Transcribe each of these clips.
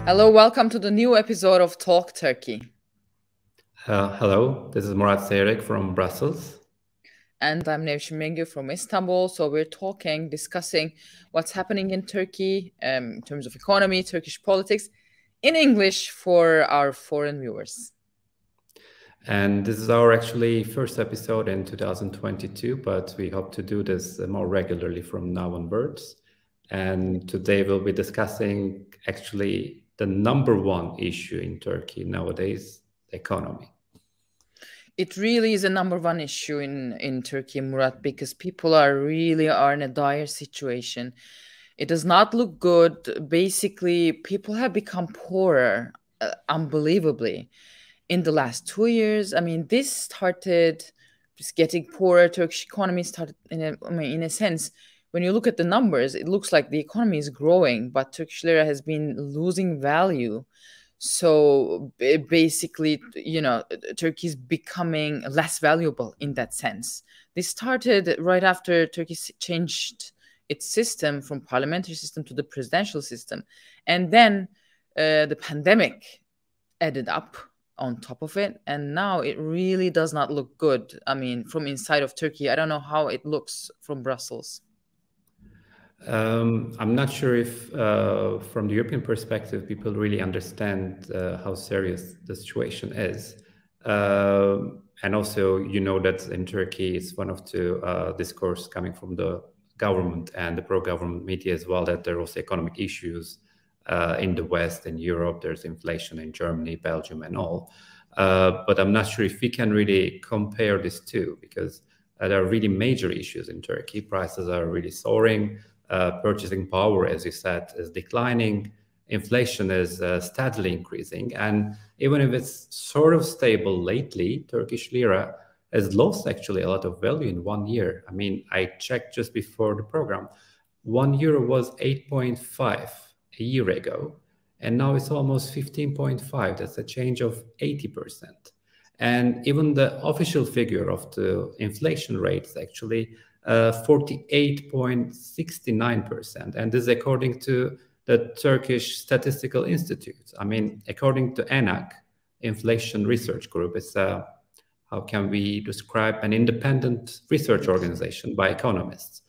Hello, welcome to the new episode of Talk Turkey. Hello, this is Murat Seyrek from Brussels. And I'm Nevşin Mengü from Istanbul. So we're discussing what's happening in Turkey in terms of economy, Turkish politics, in English for our foreign viewers. And this is our actually first episode in 2022, but we hope to do this more regularly from now onwards. And today we'll be discussing actually the number one issue in Turkey nowadays, the economy. It really is a number one issue in Turkey, Murat, because people are in a dire situation. It does not look good. Basically, people have become poorer, unbelievably, in the last 2 years. I mean, this started just getting poorer. Turkish economy started in a sense. When you look at the numbers, it looks like the economy is growing, but Turkish lira has been losing value. So basically, Turkey is becoming less valuable in that sense. This started right after Turkey changed its system from parliamentary system to the presidential system. And then the pandemic added up on top of it. And now it really does not look good. I mean, from inside of Turkey, I don't know how it looks from Brussels. I'm not sure if from the European perspective, people really understand how serious the situation is. And also, that in Turkey, it's one of the discourse coming from the government and the pro-government media as well, that there are also economic issues in the West, in Europe. There's inflation in Germany, Belgium, and all. But I'm not sure if we can really compare these two, because there are really major issues in Turkey. Prices are really soaring. Purchasing power, as you said, is declining. Inflation is steadily increasing. And even if it's sort of stable lately, Turkish lira has lost actually a lot of value in 1 year. I mean, I checked just before the program. 1 euro was 8.5 a year ago, and now it's almost 15.5. That's a change of 80%. And even the official figure of the inflation rate is actually 48.69%. And this is according to the Turkish Statistical Institute. I mean, according to ENAK, Inflation Research Group, it's how can we describe an independent research organization by economists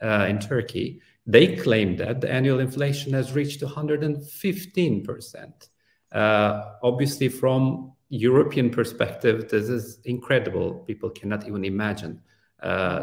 in Turkey. They claim that the annual inflation has reached 115%. Obviously, from European perspective, this is incredible. People cannot even imagine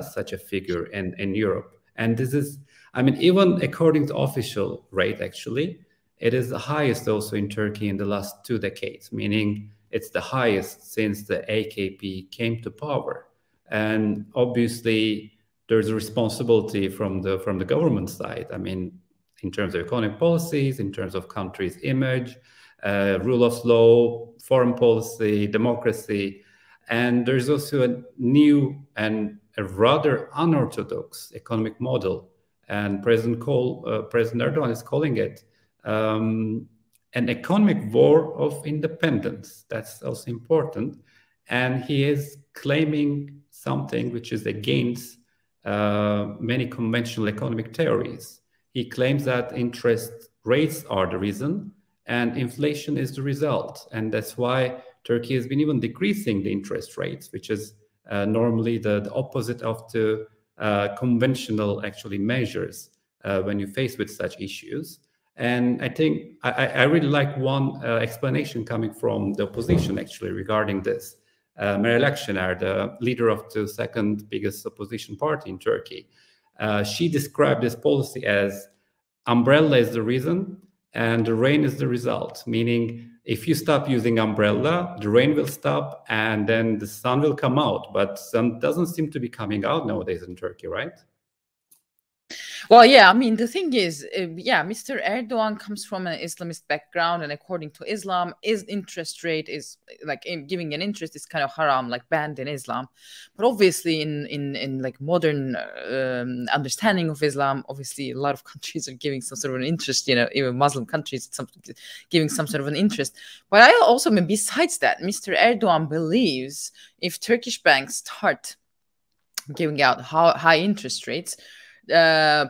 such a figure in Europe. And this is, I mean, even according to official rate, actually, it is the highest also in Turkey in the last 2 decades, meaning it's the highest since the AKP came to power. And obviously, there's a responsibility from the government side. I mean, in terms of economic policies, in terms of country's image, rule of law, foreign policy, democracy. And there's also a new and a rather unorthodox economic model. And President Erdogan is calling it an economic war of independence. That's also important. And he is claiming something which is against many conventional economic theories. He claims that interest rates are the reason and inflation is the result. And that's why Turkey has been even decreasing the interest rates, which is normally the opposite of the conventional actually measures when you face with such issues. And I think I really like one explanation coming from the opposition actually regarding this. Meral Akşener, the leader of the second biggest opposition party in Turkey, she described this policy as umbrella is the reason and the rain is the result, meaning if you stop using umbrella, the rain will stop and then the sun will come out. But sun doesn't seem to be coming out nowadays in Turkey, right? Well, yeah, I mean, the thing is, yeah, Mr. Erdogan comes from an Islamist background, and according to Islam, is interest rate is like giving an interest is kind of haram, like banned in Islam. But obviously, in like modern understanding of Islam, obviously a lot of countries are giving some sort of an interest. You know, even Muslim countries, giving some sort of an interest. But I also mean, besides that, Mr. Erdogan believes if Turkish banks start giving out high interest rates,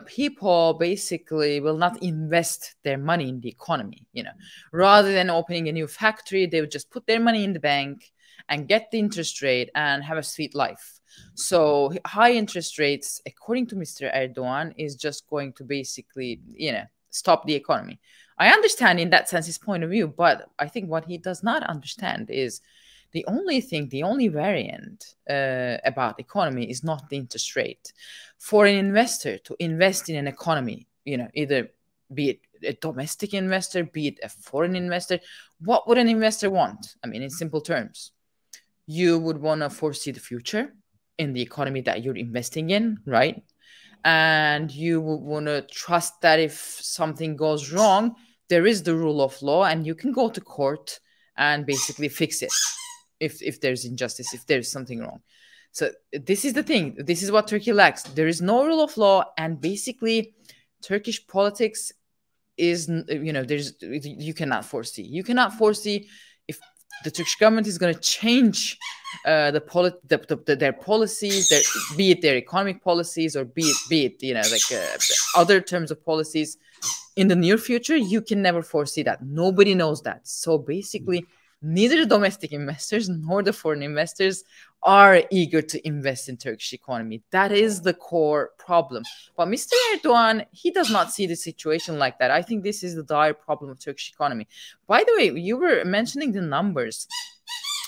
people basically will not invest their money in the economy. You know, rather than opening a new factory, they would just put their money in the bank and get the interest rate and have a sweet life. So high interest rates, according to Mr. Erdogan, is just going to basically, you know, stop the economy. I understand in that sense his point of view, but I think what he does not understand is the only variant about economy is not the interest rate. For an investor to invest in an economy, you know, either be it a domestic investor, be it a foreign investor, what would an investor want? I mean, in simple terms, you would want to foresee the future in the economy that you're investing in, right? And you would want to trust that if something goes wrong, there is the rule of law and you can go to court and basically fix it if there's injustice, if there's something wrong. So this is the thing. This is what Turkey lacks. There is no rule of law, and basically Turkish politics is, you know, you cannot foresee. You cannot foresee if the Turkish government is going to change their policies, be it their economic policies or be it you know, like other terms of policies in the near future. You can never foresee that. Nobody knows that. So basically, neither the domestic investors nor the foreign investors are eager to invest in Turkish economy. That is the core problem. But Mr. Erdogan, he does not see the situation like that. I think this is the dire problem of Turkish economy. By the way, you were mentioning the numbers.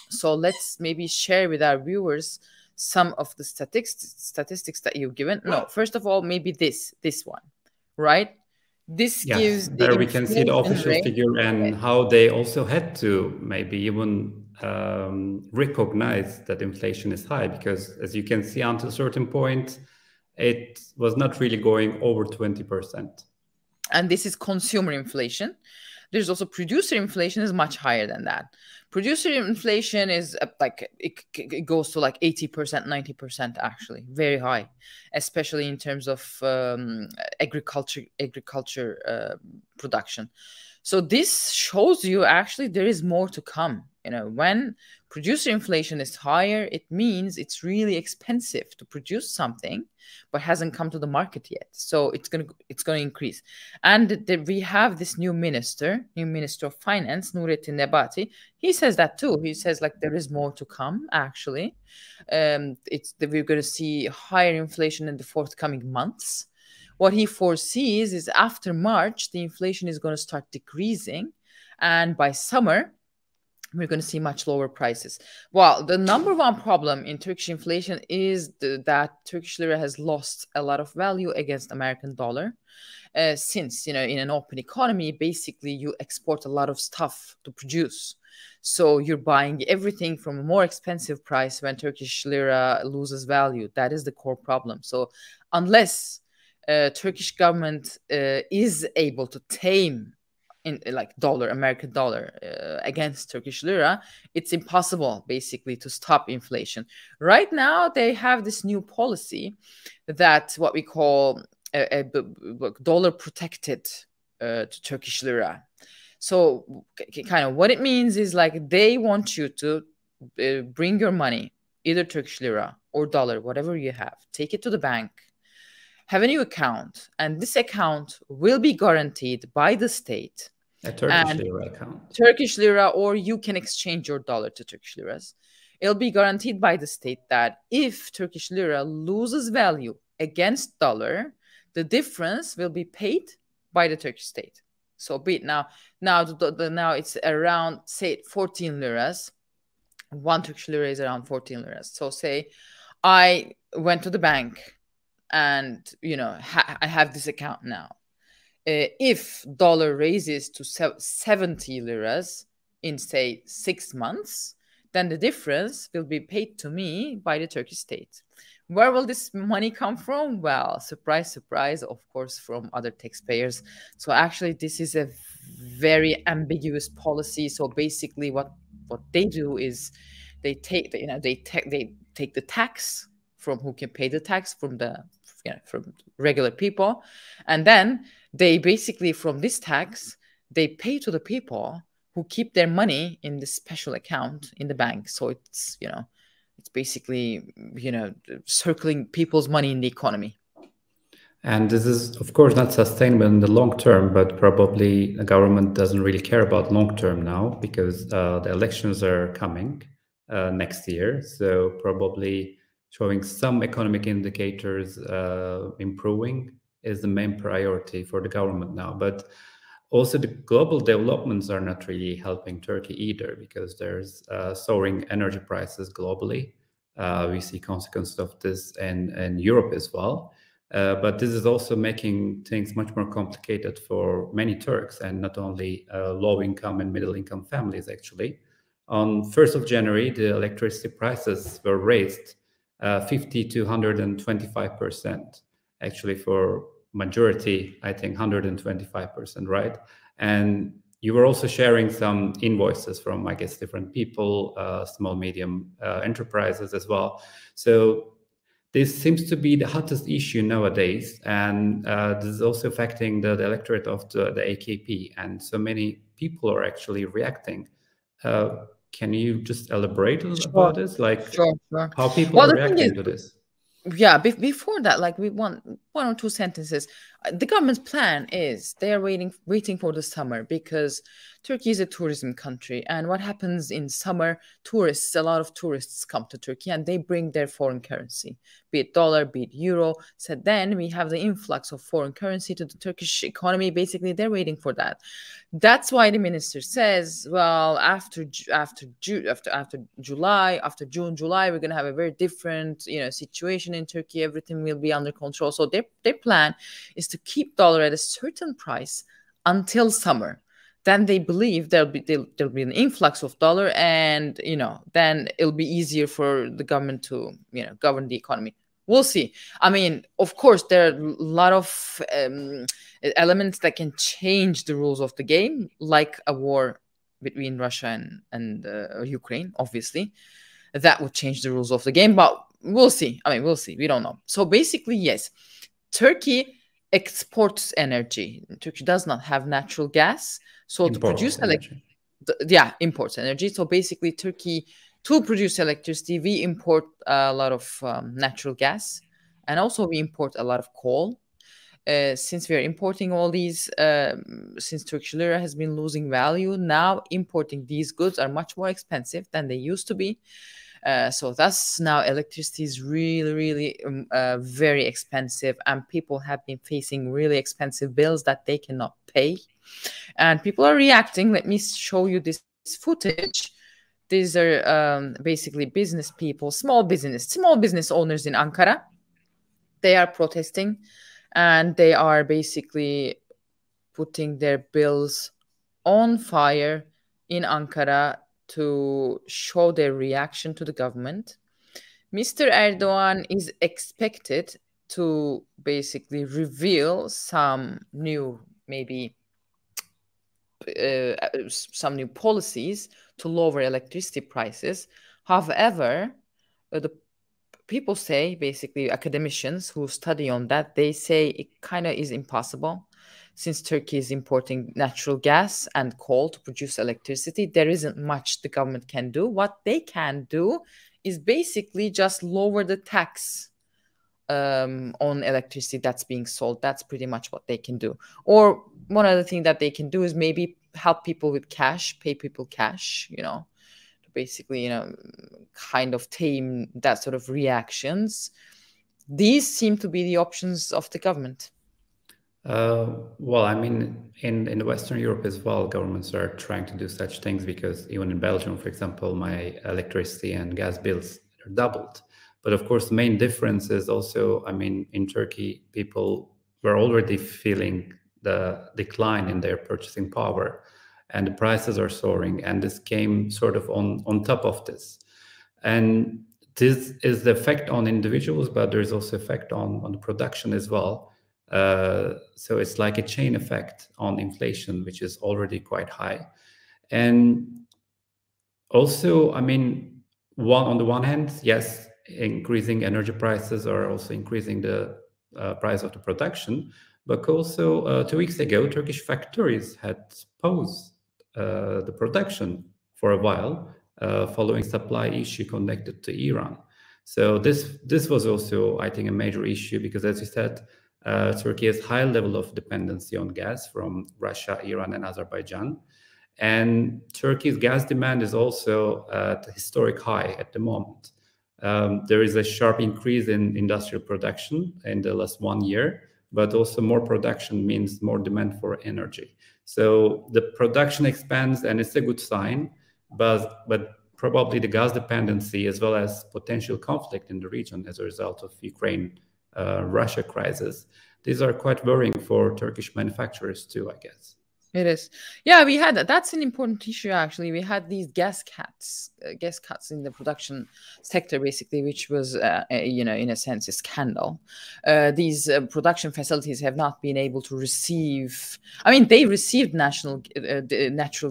So let's maybe share with our viewers some of the statistics that you've given. No, first of all, maybe this one, right? This gives there we can see the official rate figure and how they also had to maybe even recognize that inflation is high, because as you can see, until a certain point, it was not really going over 20%. And this is consumer inflation. There's also producer inflation is much higher than that. Producer inflation is like it goes to like 80%, 90% actually, very high, especially in terms of agriculture production. So this shows you actually there is more to come. You know, when producer inflation is higher, it means it's really expensive to produce something, but hasn't come to the market yet. So it's gonna increase. And we have this new minister of finance, Nurettin Nebati. He says that too. He says like there is more to come. Actually, we're going to see higher inflation in the forthcoming months. What he foresees is after March, the inflation is going to start decreasing, and by summer, we're going to see much lower prices. Well, the number one problem in Turkish inflation is that Turkish lira has lost a lot of value against American dollar. Since, you know, in an open economy, basically you export a lot of stuff to produce. So you're buying everything from a more expensive price when Turkish lira loses value. That is the core problem. So unless Turkish government is able to tame in like American dollar against Turkish lira, it's impossible basically to stop inflation. Right now, they have this new policy that what we call a dollar protected to Turkish lira. So kind of what it means is like they want you to bring your money, either Turkish lira or dollar, whatever you have, take it to the bank, have a new account, and this account will be guaranteed by the state. A Turkish lira account. Turkish lira, or you can exchange your dollar to Turkish liras. It'll be guaranteed by the state that if Turkish lira loses value against dollar, the difference will be paid by the Turkish state. So be it now it's around, say, 14 liras. One Turkish lira is around 14 liras. So say I went to the bank and, you know, I have this account now. If dollar raises to 70 liras in, say, 6 months, then the difference will be paid to me by the Turkish state. Where will this money come from? Well, surprise, surprise, of course, from other taxpayers. So actually, this is a very ambiguous policy. So basically, what they do is they take the, they take the tax from who can pay the tax from the from regular people, and then they basically from this tax they pay to the people who keep their money in this special account in the bank. So it's it's basically circling people's money in the economy. And this is, of course, not sustainable in the long term, but probably the government doesn't really care about long term now because the elections are coming next year. So probably showing some economic indicators improving is the main priority for the government now. But also the global developments are not really helping Turkey either because there's soaring energy prices globally. We see consequences of this in Europe as well. But this is also making things much more complicated for many Turks and not only low-income and middle-income families, actually. On 1st of January, the electricity prices were raised 50 to 125%, actually for majority, I think 125%, right? And you were also sharing some invoices from, I guess, different people, small, medium enterprises as well. So this seems to be the hottest issue nowadays, and this is also affecting the electorate of the AKP, and so many people are actually reacting. Can you just elaborate about this, like Sure. how people Well, are the thing reacting is, to this? yeah, before that, like we want one or two sentences. The government's plan is they are waiting for the summer because Turkey is a tourism country, and what happens in summer, a lot of tourists come to Turkey and they bring their foreign currency, be it dollar, be it euro. So then we have the influx of foreign currency to the Turkish economy. Basically, they're waiting for that. That's why the minister says, well, after July, after June, July, we're going to have a very different, situation in Turkey. Everything will be under control. So their plan is to keep dollar at a certain price until summer. Then they believe there'll be an influx of dollar, and then it'll be easier for the government to govern the economy. We'll see. I mean, of course, there are a lot of elements that can change the rules of the game, like a war between Russia and Ukraine, obviously. That would change the rules of the game, but we'll see. I mean, we'll see. We don't know. So basically, yes, Turkey exports energy. Turkey does not have natural gas. So to produce energy. Imports energy. So basically, Turkey, to produce electricity, we import a lot of natural gas, and also we import a lot of coal. Since we are importing all these, since Turkish lira has been losing value, now importing these goods are much more expensive than they used to be. So thus now electricity is really, really very expensive, and people have been facing really expensive bills that they cannot pay. And people are reacting. Let me show you this footage. These are basically business people, small business owners in Ankara. They are protesting, and they are basically putting their bills on fire in Ankara to show their reaction to the government. Mr. Erdogan is expected to basically reveal some new, maybe some new policies to lower electricity prices. However, the people say, basically academicians who study on that, they say it kind of is impossible. Since Turkey is importing natural gas and coal to produce electricity, there isn't much the government can do. What they can do is basically just lower the tax on electricity that's being sold. That's pretty much what they can do. Or one other thing that they can do is maybe help people with cash, pay people cash, to basically, kind of tame that sort of reactions. These seem to be the options of the government. Well, I mean, in Western Europe as well, governments are trying to do such things because even in Belgium, for example, my electricity and gas bills are doubled. But of course, the main difference is also, I mean, in Turkey, people were already feeling the decline in their purchasing power, and the prices are soaring, and this came sort of on top of this. And this is the effect on individuals, but there's also effect on the production as well. So it's like a chain effect on inflation, which is already quite high. And also, I mean, on the one hand, yes, increasing energy prices are also increasing the price of the production. But also, 2 weeks ago, Turkish factories had paused the production for a while, following supply issue connected to Iran. So this was also, I think, a major issue because, as you said, Turkey has high level of dependency on gas from Russia, Iran, and Azerbaijan. And Turkey's gas demand is also at a historic high at the moment. There is a sharp increase in industrial production in the last 1 year, but also more production means more demand for energy. So the production expands, and it's a good sign, but probably the gas dependency as well as potential conflict in the region as a result of Ukraine-Russia crisis, these are quite worrying for Turkish manufacturers too, I guess. It is. Yeah, we had that. That's an important issue, actually. We had these gas cuts in the production sector, basically, which was, in a sense, a scandal. These production facilities have not been able to receive. I mean, they received natural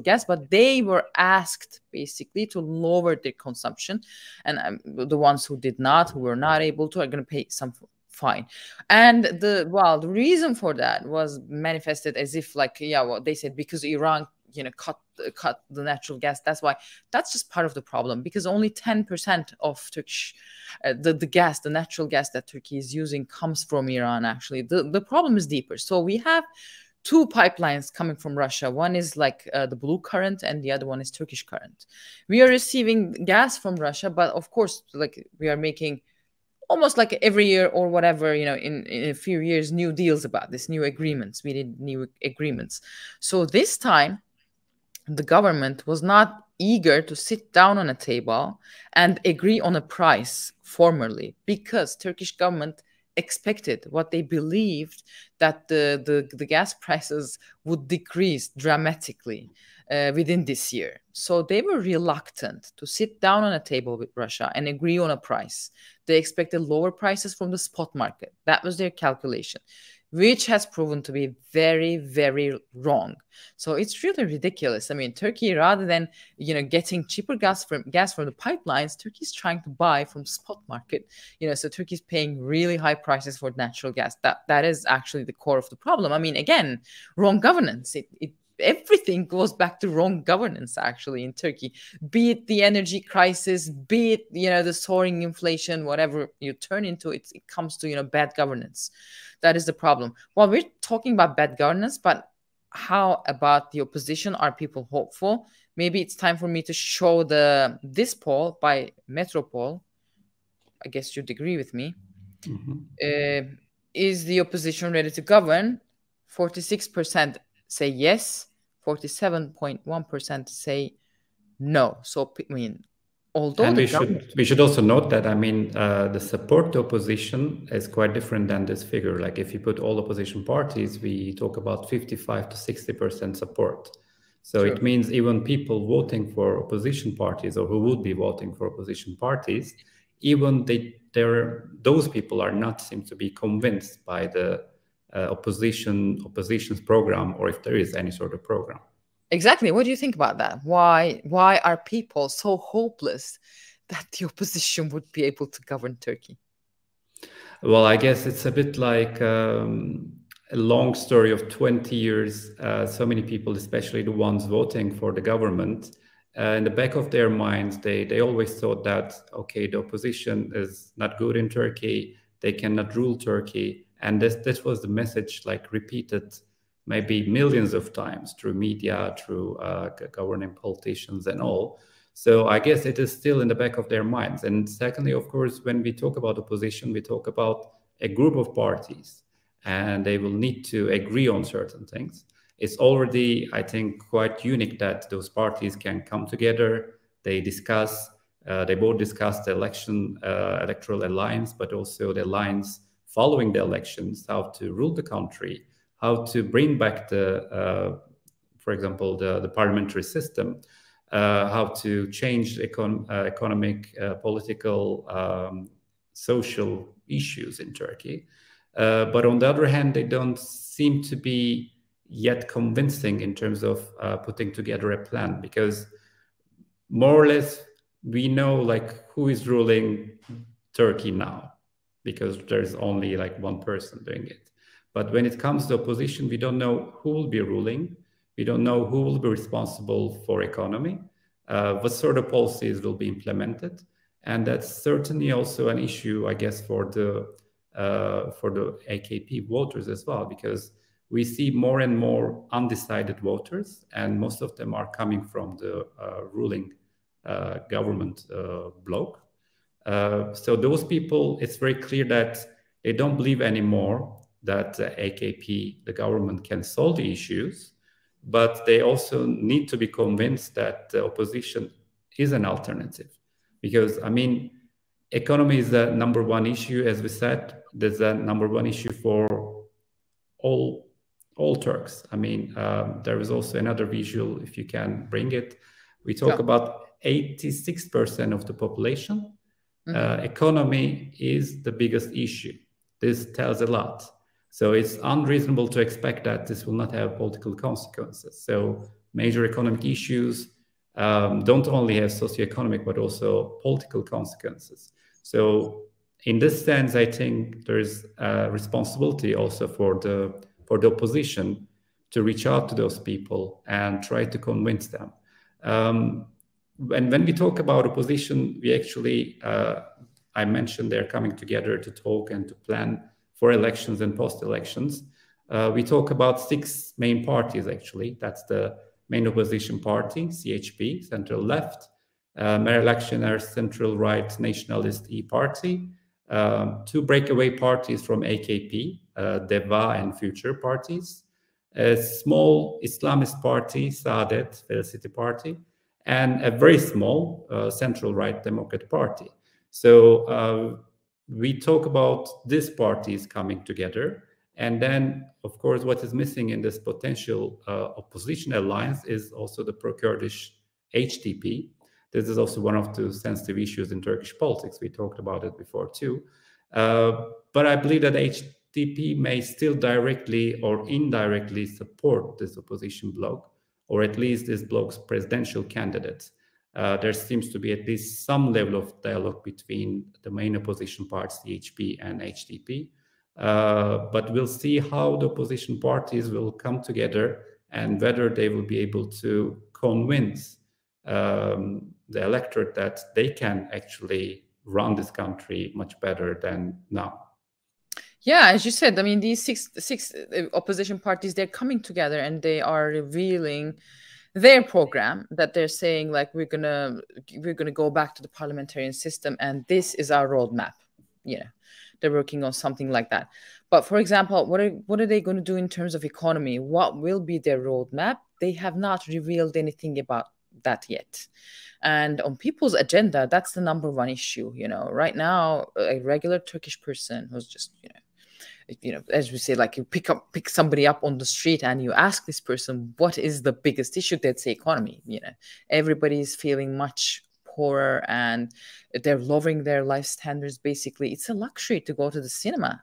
gas, but they were asked basically to lower their consumption, and the ones who did not, who were not able to, are going to pay some fine. And the reason for that was manifested as if, like, they said because Iran cut the natural gas. That's just part of the problem, because only 10% of Turkish the natural gas that Turkey is using comes from Iran. Actually, the problem is deeper. So we have two pipelines coming from Russia. One is like the blue current, and the other one is Turkish current. We are receiving gas from Russia, but of course, like, we are making almost like every year or whatever, in a few years, new deals about this, new agreements. We did new agreements. So this time, the government was not eager to sit down on a table and agree on a price formally, because Turkish government expected, what they believed, that the gas prices would decrease dramatically within this year. So they were reluctant to sit down on a table with Russia and agree on a price. They expected lower prices from the spot market. That was their calculation, which has proven to be very, very wrong. So it's really ridiculous. I mean, Turkey, rather than getting cheaper gas from the pipelines, Turkey is trying to buy from spot market. So Turkey is paying really high prices for natural gas. That is actually the core of the problem. I mean, again, wrong governance. Everything goes back to wrong governance, actually, in Turkey. Be it the energy crisis, be it the soaring inflation, whatever you turn into, it comes to bad governance. That is the problem. Well, we're talking about bad governance, but how about the opposition? Are people hopeful? Maybe it's time for me to show this poll by Metropol. I guess you'd agree with me. Mm-hmm. Is the opposition ready to govern? 46% say yes, 47.1% say no. So, I mean, although and we should also note that, I mean, the support to opposition is quite different than this figure. Like, if you put all opposition parties, we talk about 55 to 60% support. So True. It means even people voting for opposition parties, or who would be voting for opposition parties, even those people are not seem to be convinced by the opposition's program, or if there is any sort of program. Exactly. What do you think about that? Why are people so hopeless that the opposition would be able to govern Turkey? Well, I guess it's a bit like a long story of 20 years. So many people, especially the ones voting for the government, in the back of their minds, they always thought that, okay, the opposition is not good in Turkey, they cannot rule Turkey. And this was the message, like, repeated maybe millions of times through media, through governing politicians and all. So I guess it is still in the back of their minds. And secondly, of course, when we talk about opposition, we talk about a group of parties, and they will need to agree on certain things. It's already, I think, quite unique that those parties can come together, they both discuss the electoral alliance, but also the alliance following the elections, how to rule the country, how to bring back for example, the parliamentary system. how to change economic, political, social issues in Turkey. But on the other hand, they don't seem to be yet convincing in terms of putting together a plan, because more or less we know like who is ruling Turkey now, because there's only like one person doing it. But when it comes to opposition, we don't know who will be ruling. We don't know who will be responsible for economy, what sort of policies will be implemented. And that's certainly also an issue, I guess, for the AKP voters as well, because we see more and more undecided voters, and most of them are coming from the ruling government bloc. So those people, it's very clear that they don't believe anymore that AKP, the government, can solve the issues, but they also need to be convinced that the opposition is an alternative. Because, I mean, economy is the number one issue, as we said. There's a number one issue for all Turks. I mean, there is also another visual, if you can bring it. We talk about 86% of the population. Economy is the biggest issue. This tells a lot. So it's unreasonable to expect that this will not have political consequences. So major economic issues don't only have socioeconomic, but also political consequences. So in this sense, I think there's a responsibility also for the opposition to reach out to those people and try to convince them. When we talk about opposition, we actually, I mentioned they're coming together to talk and to plan for elections and post-elections. We talk about 6 main parties, actually. That's the main opposition party, CHP, central left, Meral Akşener's central right nationalist E-Party, 2 breakaway parties from AKP, DEVA and Future parties, a small Islamist party, Saadet, Felicity Party, and a very small central right Democrat Party. So we talk about these parties coming together. And then, of course, what is missing in this potential opposition alliance is also the pro-Kurdish HDP. This is also one of the sensitive issues in Turkish politics. We talked about it before too. But I believe that HDP may still directly or indirectly support this opposition bloc, or at least this bloc's presidential candidates. There seems to be at least some level of dialogue between the main opposition parties, CHP and HDP. But we'll see how the opposition parties will come together and whether they will be able to convince the electorate that they can actually run this country much better than now. Yeah, as you said, I mean, these six opposition parties, they're coming together and they are revealing their program, that they're saying like we're gonna go back to the parliamentarian system and this is our roadmap. Yeah, they're working on something like that. But for example, what are they going to do in terms of economy? What will be their roadmap? They have not revealed anything about that yet. And on people's agenda, that's the number one issue. You know, right now, a regular Turkish person who's just, as we say, like you pick somebody up on the street and you ask this person, what is the biggest issue? They'd say economy. Everybody's feeling much poorer and they're lowering their life standards. Basically, it's a luxury to go to the cinema.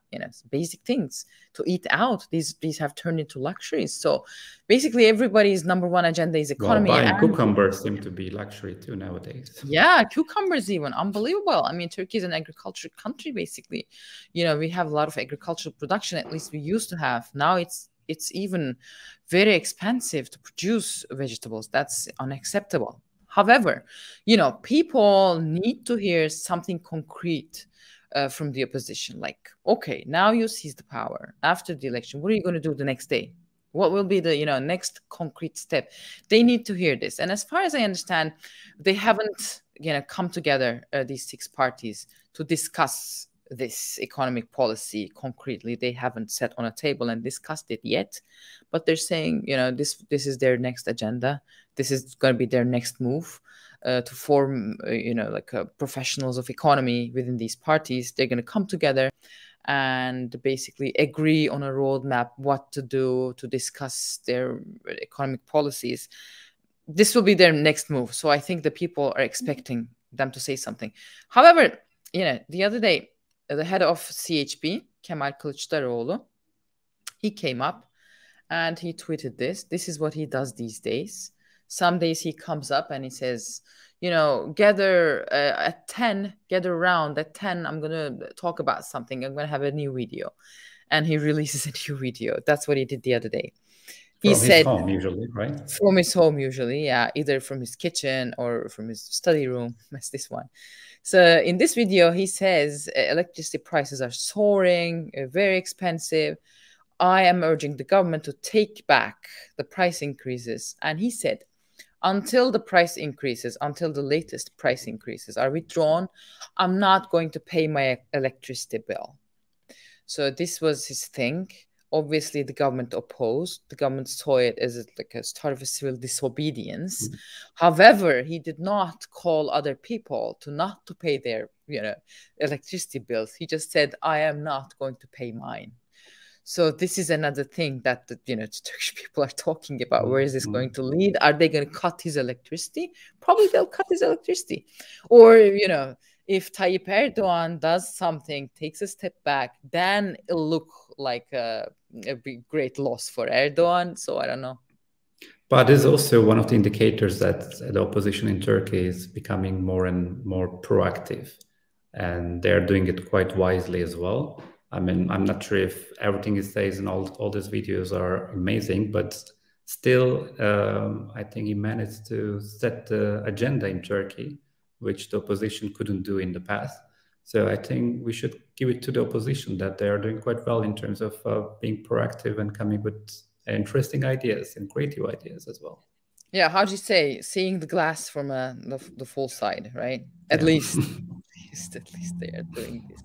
Basic things to eat out. These have turned into luxuries. So basically, everybody's number one agenda is economy. Well, buying cucumbers seem to be luxury too nowadays. Yeah, cucumbers even. Unbelievable. I mean, Turkey is an agricultural country, basically. We have a lot of agricultural production, at least we used to have. Now it's even very expensive to produce vegetables. That's unacceptable. However, people need to hear something concrete from the opposition. Like, okay, now you seize the power after the election. What are you going to do the next day? What will be the next concrete step? They need to hear this. And as far as I understand, they haven't come together, these 6 parties, to discuss this economic policy concretely. They haven't sat on a table and discussed it yet. But they're saying, this is their next agenda. This is going to be their next move to form, professionals of economy within these parties. They're going to come together and basically agree on a roadmap, what to do to discuss their economic policies. this will be their next move. So I think the people are expecting them to say something. However, the other day, the head of CHP, Kemal Kılıçdaroğlu, he came up and he tweeted this. This is what he does these days. Some days he comes up and he says, gather at 10, gather around at 10. I'm going to talk about something. I'm going to have a new video. And he releases a new video. That's what he did the other day. From his home, usually, right? From his home, usually, yeah. Either from his kitchen or from his study room, as this one. So in this video, he says electricity prices are soaring, very expensive. I am urging the government to take back the price increases. And he said, until the latest price increases are withdrawn, I'm not going to pay my electricity bill. So this was his thing. Obviously, the government opposed. The government saw it as like a start of a civil disobedience. However, he did not call other people not to pay their, electricity bills. He just said, I am not going to pay mine. So this is another thing that the Turkish people are talking about. Where is this going to lead? Are they going to cut his electricity? Probably they'll cut his electricity. Or, if Tayyip Erdogan does something, takes a step back, then it'll look like a great loss for Erdogan. So I don't know. But it's also one of the indicators that the opposition in Turkey is becoming more and more proactive. And they're doing it quite wisely as well. I mean, I'm not sure if everything he says in all these videos are amazing, but still, I think he managed to set the agenda in Turkey, which the opposition couldn't do in the past. So I think we should give it to the opposition that they are doing quite well in terms of being proactive and coming with interesting ideas and creative ideas as well. Yeah, how do you say, seeing the glass from the full side, right? At least they are doing this.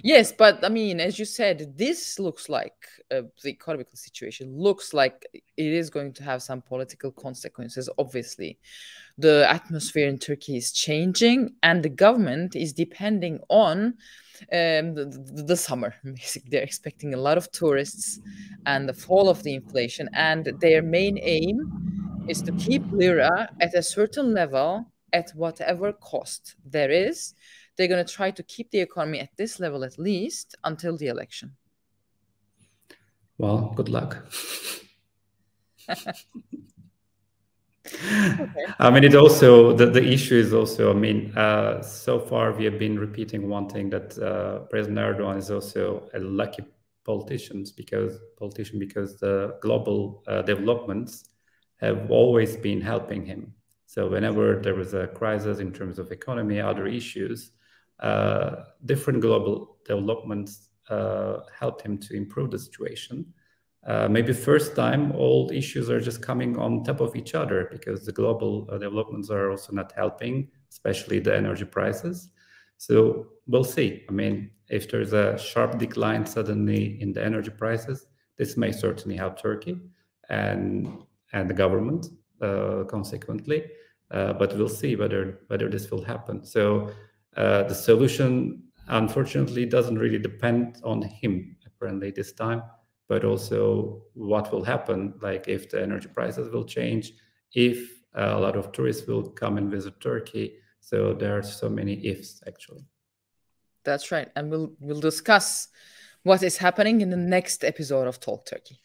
Yes, but I mean, as you said, this looks like the economical situation looks like it is going to have some political consequences. Obviously, the atmosphere in Turkey is changing, and the government is depending on the summer. Basically, they're expecting a lot of tourists and the fall of the inflation, and their main aim is to keep lira at a certain level at whatever cost there is. They're going to try to keep the economy at this level at least until the election. Well, good luck. Okay. I mean, it also, the issue is also, I mean, so far we have been repeating one thing, that President Erdogan is also a lucky politician because the global developments have always been helping him. So whenever there was a crisis in terms of economy, other issues, different global developments helped him to improve the situation. Maybe first time all issues are just coming on top of each other because the global developments are also not helping, especially the energy prices. So we'll see. I mean, if there's a sharp decline suddenly in the energy prices, this may certainly help Turkey and the government consequently. But we'll see whether this will happen. So the solution, unfortunately, doesn't really depend on him, apparently, this time, but also what will happen, like if the energy prices will change, if a lot of tourists will come and visit Turkey. So there are so many ifs, actually. That's right. And we'll discuss what is happening in the next episode of Talk Turkey.